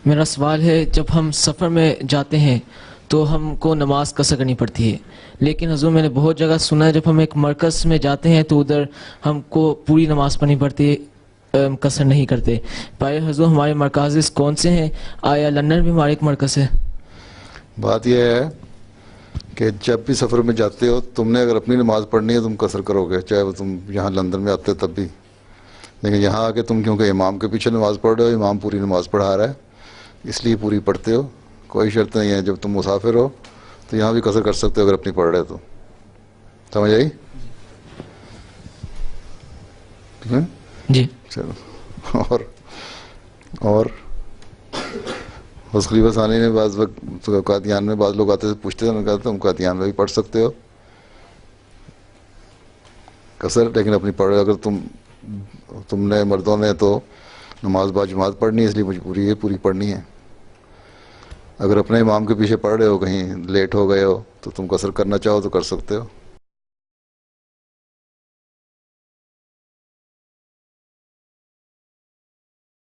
میرا سوال ہے، جب ہم سفر میں جاتے ہیں تو ہم کو نماز قصر کرنی پڑتی ہے، لیکن حضور میں نے بہت جگہ سنا ہے جب ہم ایک مرکز میں جاتے ہیں تو ادھر ہم کو پوری نماز پڑھنی پڑتی ہے، قصر نہیں کرتے۔ پائے حضور ہمارے مرکز کون سے ہیں؟ آیا لندن بھی ہمارا ایک مرکز ہے؟ بات یہ ہے کہ جب بھی سفر میں جاتے ہو تم نے اگر اپنی نماز پڑھنی ہے تم قصر کرو گے، چاہے وہ تم یہاں لندن میں آتے ہو تب بھی، لیکن یہاں آ کے تم کیونکہ امام کے پیچھے نماز پڑھ رہے ہو، امام پوری نماز پڑھا رہا ہے اس لیے پوری پڑھتے ہو، کوئی شرط نہیں ہے۔ جب تم مسافر ہو تو یہاں بھی قصر کر سکتے ہو اگر اپنی پڑھ رہے تو۔ سمجھ آئی؟ ٹھیک ہے، جی۔ چلو۔ اور اس خلیفہ ثانی نے بعض وقت قادیان میں بعض لوگ آتے تھے پوچھتے تھے، انہوں نے کہا تم قادیان میں بھی پڑھ سکتے ہو قصر، لیکن اپنی پڑھ، اگر تم نے مردوں نے تو نماز با جماعت پڑھنی ہے، اس لیے مجبوری ہے پوری پڑھنی ہے۔ اگر اپنے امام کے پیچھے پڑھ رہے ہو، کہیں لیٹ ہو گئے ہو تو تم قصر کرنا چاہو تو کر سکتے ہو۔